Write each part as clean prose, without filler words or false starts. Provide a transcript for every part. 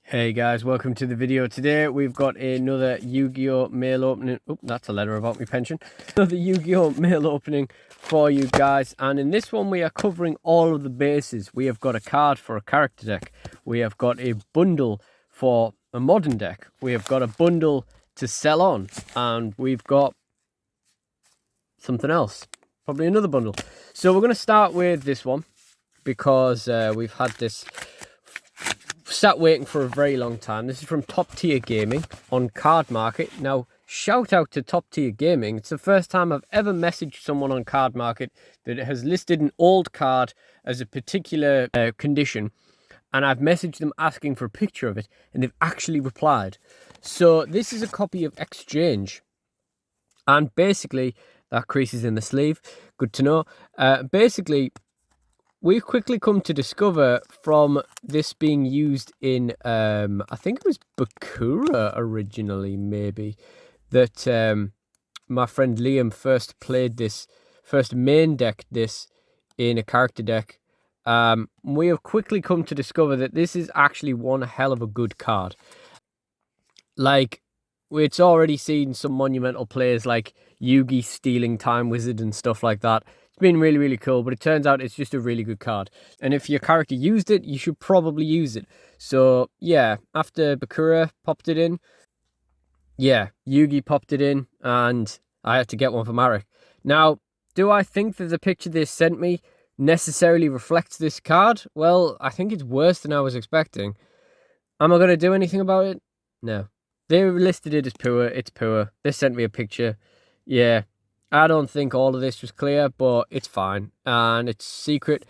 Hey guys, welcome to the video. Today we've got another Yu-Gi-Oh mail opening. Oh, that's a letter about my pension. Another Yu-Gi-Oh mail opening for you guys, and in this one we are covering all of the bases. We have got a card for a character deck. We have got a bundle for a modern deck. We have got a bundle to sell on, and we've got something else, probably another bundle. So we're going to start with this one because we've had this sat waiting for a very long time. This is from Top Tier Gaming on Card Market. Now, shout out to Top Tier Gaming. It's the first time I've ever messaged someone on Card Market that has listed an old card as a particular condition, and I've messaged them asking for a picture of it, and they've actually replied. So this is a copy of Exchange, and basically that crease is in the sleeve. Good to know. Basically, we've quickly come to discover from this being used in, I think it was Bakura originally, maybe, that my friend Liam first main decked this in a character deck. We have quickly come to discover that this is actually one hell of a good card. Like, it's already seen some monumental players like Yugi stealing Time Wizard and stuff like that. Been really cool, but it turns out it's just a really good card, and if your character used it, you should probably use it. So yeah, after Bakura popped it in, yeah, Yugi popped it in, and I had to get one for Marek. Now, do I think that the picture they sent me necessarily reflects this card? Well, I think it's worse than I was expecting. Am I going to do anything about it? No. They listed it as poor. It's poor. They sent me a picture. Yeah. I don't think all of this was clear, but it's fine, and it's secret.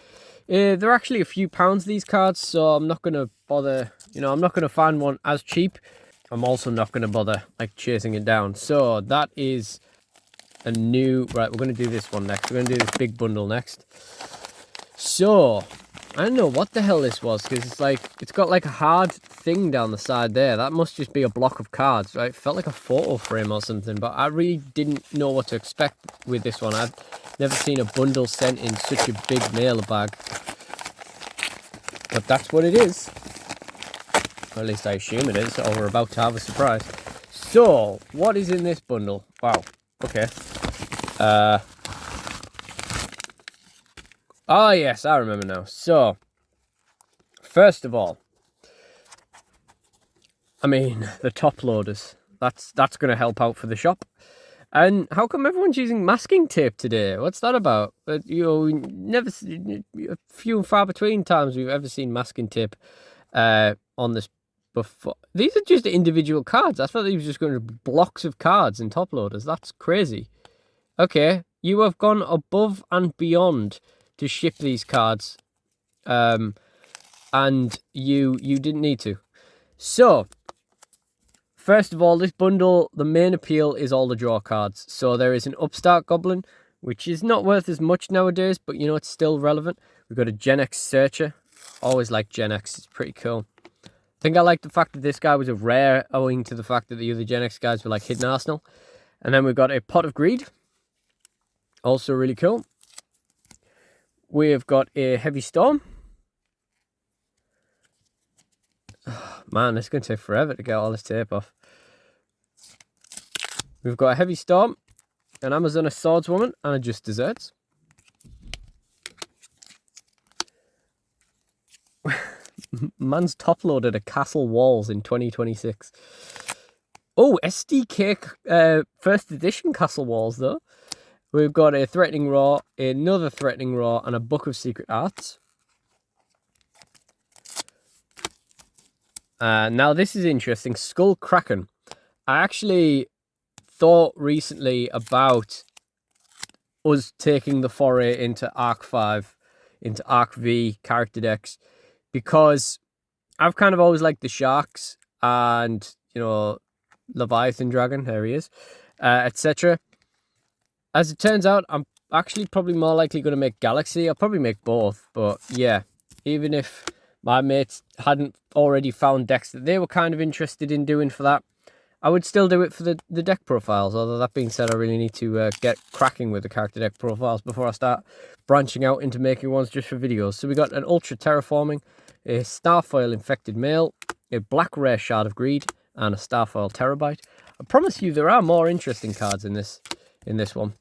They're actually a few pounds, these cards, so I'm not going to bother, I'm not going to find one as cheap. I'm also not going to bother, chasing it down. So that is a new, right, we're going to do this one next. We're going to do this big bundle next. So, I don't know what the hell this was, because it's got a hard thing down the side there. That must just be a block of cards, right? It felt like a photo frame or something, but I really didn't know what to expect with this one. I've never seen a bundle sent in such a big mailer bag. But that's what it is. Or at least I assume it is, or we're about to have a surprise. So, what is in this bundle? Wow, okay. Oh yes, I remember now. So, first of all, I mean, the top loaders. That's going to help out for the shop. And how come everyone's using masking tape today? What's that about? Never, few and far between times we've ever seen masking tape on this before. These are just individual cards. I thought these were just going to be blocks of cards in top loaders. That's crazy. Okay, you have gone above and beyond to ship these cards, and you didn't need to. So, first of all, this bundle, the main appeal is all the draw cards. So there is an Upstart Goblin, which is not worth as much nowadays, but it's still relevant. We've got a Gen X Searcher. Always like Gen X, it's pretty cool. I think I like the fact that this guy was a rare, owing to the fact that the other Gen X guys were like Hidden Arsenal. And then we've got a Pot of Greed, also really cool. We've got a Heavy Storm. Oh, man, it's going to take forever to get all this tape off. We've got a Heavy Storm, an Amazona Swordswoman, and a Just Desserts. Man's top-loaded a Castle Walls in 2026. Oh, SDK first edition Castle Walls, though. We've got a Threatening Roar, another Threatening Roar, and a Book of Secret Arts. Now, this is interesting. Skull Kraken. I actually thought recently about us taking the foray into Arc 5, into Arc V character decks, because I've kind of always liked the Sharks and, Leviathan Dragon, there he is, etc. As it turns out, I'm actually probably more likely going to make Galaxy. I'll probably make both, but yeah, even if my mates hadn't already found decks that they were kind of interested in doing for that, I would still do it for the deck profiles. Although that being said, I really need to get cracking with the character deck profiles before I start branching out into making ones just for videos. So we got an Ultra Terraforming, a Starfoil Infected Male, a black rare Shard of Greed, and a Starfoil Terabyte. I promise you there are more interesting cards in this one.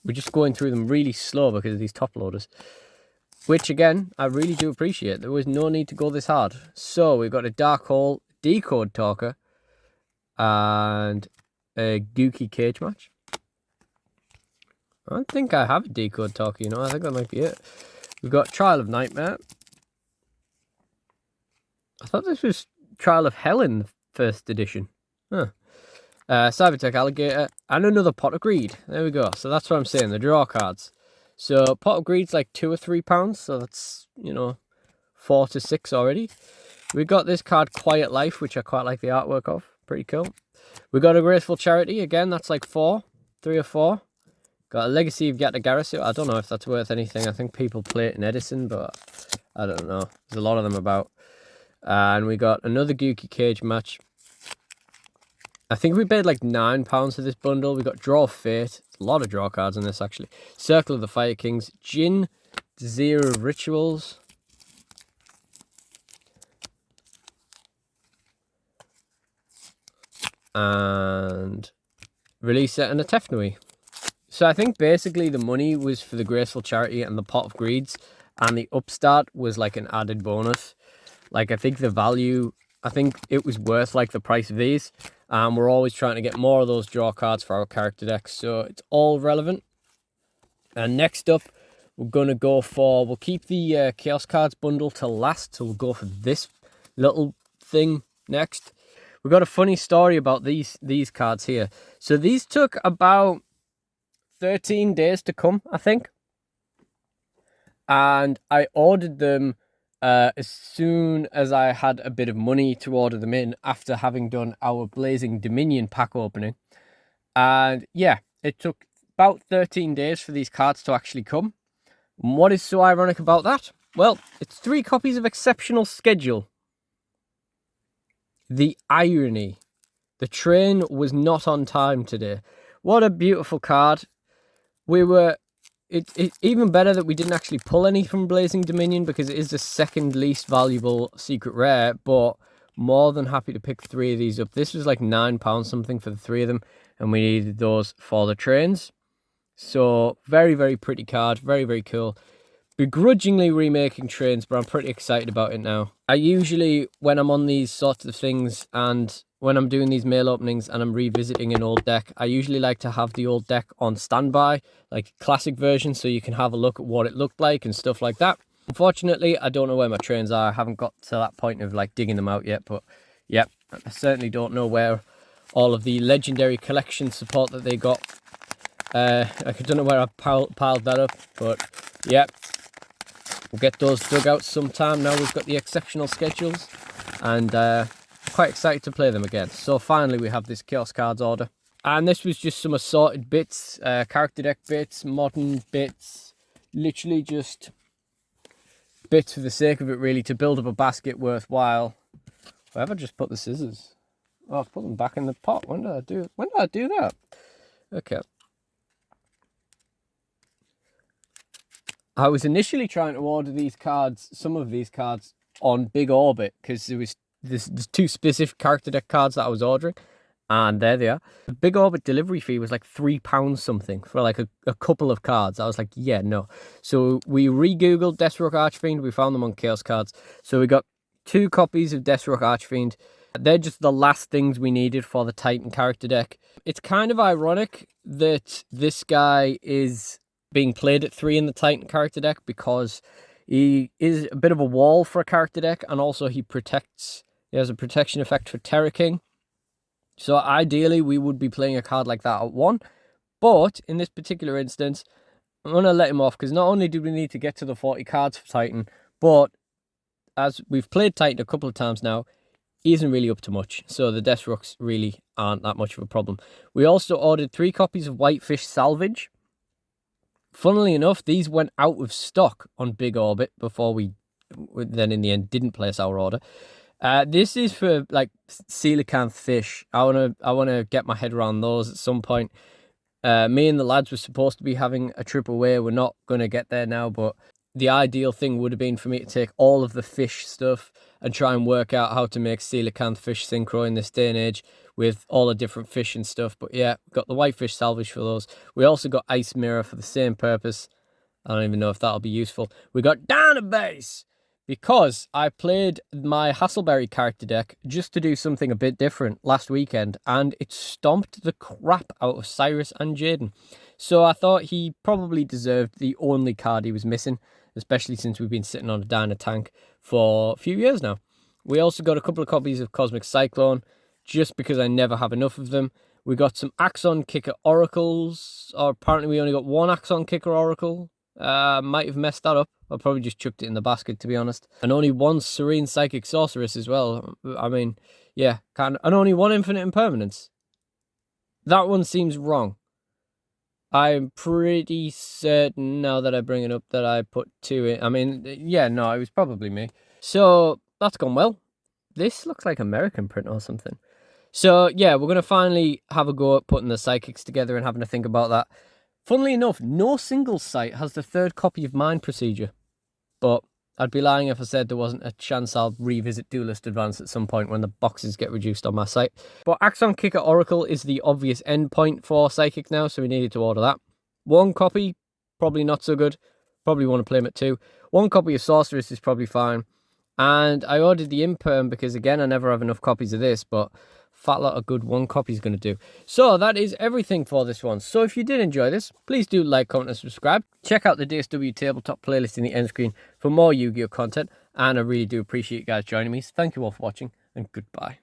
We're just going through them really slow because of these top loaders, which again I really do appreciate. There was no need to go this hard. So we've got a Dark Hole Decode Talker and a Gookie Cage Match. I don't think I have a Decode Talker, you know. I think that might be it. We've got Trial of Nightmare. I thought this was Trial of Hell in the first edition. Huh. Cybertech Alligator, and another Pot of Greed. There we go. So that's what I'm saying, the draw cards. So Pot of Greed's like £2 or £3, so that's, you know, 4 to 6 already. We got this card, Quiet Life, which I quite like the artwork of. Pretty cool. We got a Graceful Charity, again, that's like 3 or 4. Got a Legacy of Yatagarasu. I don't know if that's worth anything. I think people play it in Edison, but I don't know. There's a lot of them about. And we got another Gookie Cage Match. I think we paid like £9 for this bundle. We got Draw of Fate. A lot of draw cards in this, actually. Circle of the Fire Kings. Jin Zero Rituals. And Release It and a Tefnui. So I think basically the money was for the Graceful Charity and the Pot of Greeds. And the Upstart was like an added bonus. Like, I think the value, I think it was worth like the price of these. And we're always trying to get more of those draw cards for our character decks. So it's all relevant. And next up, we're going to go for, we'll keep the Chaos Cards bundle till last. So we'll go for this little thing next. We've got a funny story about these cards here. So these took about 13 days to come, I think. And I ordered them as soon as I had a bit of money to order them in after having done our Blazing Dominion pack opening. And yeah, it took about 13 days for these cards to actually come. And what is so ironic about that? Well, it's 3 copies of Exceptional Schedule. The irony. The train was not on time today. What a beautiful card. It's even better that we didn't actually pull any from Blazing Dominion because it is the second least valuable secret rare, but more than happy to pick 3 of these up. This was like £9 something for the 3 of them, and we needed those for the trains. So very, very pretty card. Very, very cool. Begrudgingly remaking trains, but I'm pretty excited about it now. I usually, when I'm on these sorts of things and when I'm doing these mail openings and I'm revisiting an old deck, I usually like to have the old deck on standby, like classic version, so you can have a look at what it looked like and stuff like that. Unfortunately, I don't know where my trains are. I haven't got to that point of like digging them out yet, but yeah, I certainly don't know where all of the legendary collection support that they got. I don't know where I piled that up, but yeah, we'll get those dug out sometime. Now we've got the Exceptional Schedules, and quite excited to play them again. So finally we have this Chaos Cards order, and this was just some assorted bits, character deck bits, modern bits, literally just bits for the sake of it, really, to build up a basket worthwhile. Where have I just put the scissors? Oh, I've put them back in the pot. When did I do that? Okay. I was initially trying to order these cards, some of these cards, on Big Orbit, because there's 2 specific character deck cards that I was ordering, and there they are. The Big Orbit delivery fee was like £3 something for like a couple of cards. I was like, yeah, no. So we re-googled Deathstroke Archfiend. We found them on Chaos Cards. So we got 2 copies of Deathstroke Archfiend. They're just the last things we needed for the Titan character deck. It's kind of ironic that this guy is being played at 3 in the Titan character deck, because he is a bit of a wall for a character deck, and also he has a protection effect for Terra King. So ideally we would be playing a card like that at 1, but in this particular instance I'm going to let him off, because not only do we need to get to the 40 cards for Titan, but as we've played Titan a couple of times now, he isn't really up to much, so the Deathrooks really aren't that much of a problem. We also ordered 3 copies of Whitefish Salvage. Funnily enough, these went out of stock on Big Orbit before we then in the end didn't place our order. This is for like coelacanth fish. I wanna get my head around those at some point. Me and the lads were supposed to be having a trip away. We're not gonna get there now, but the ideal thing would have been for me to take all of the fish stuff and try and work out how to make coelacanth fish synchro in this day and age with all the different fish and stuff. But yeah, we've got the whitefish salvage for those. We also got ice mirror for the same purpose. I don't even know if that'll be useful. We got database because I played my Hasselberry character deck just to do something a bit different last weekend, and it stomped the crap out of Cyrus and Jaden. So I thought he probably deserved the only card he was missing, especially since we've been sitting on a Dyna tank for a few years now. We also got a couple of copies of Cosmic Cyclone, just because I never have enough of them. We got some Axon Kicker Oracles, or apparently we only got one Axon Kicker Oracle. Might have messed that up. I probably just chucked it in the basket, to be honest. And only one Serene Psychic Sorceress as well. I mean, yeah, and only one Infinite Impermanence. That one seems wrong. I'm pretty certain now that I bring it up that I put 2 in. I mean, yeah, no, it was probably me. So that's gone well. This looks like American print or something. So yeah, we're going to finally have a go at putting the psychics together and having to think about that. Funnily enough, no single site has the 3rd copy of Mind Procedure. But I'd be lying if I said there wasn't a chance I'll revisit Duelist Advance at some point when the boxes get reduced on my site. But Axon Kicker Oracle is the obvious endpoint for Psychic now, so we needed to order that. 1 copy, probably not so good. Probably want to play them at 2. 1 copy of Sorceress is probably fine. And I ordered the Imperm because, again, I never have enough copies of this, but fat lot of good 1 copy is going to do. So that is everything for this one. So if you did enjoy this, please do like, comment, and subscribe. Check out the DSW Tabletop playlist in the end screen for more Yu-Gi-Oh content. And I really do appreciate you guys joining me. So thank you all for watching, and goodbye.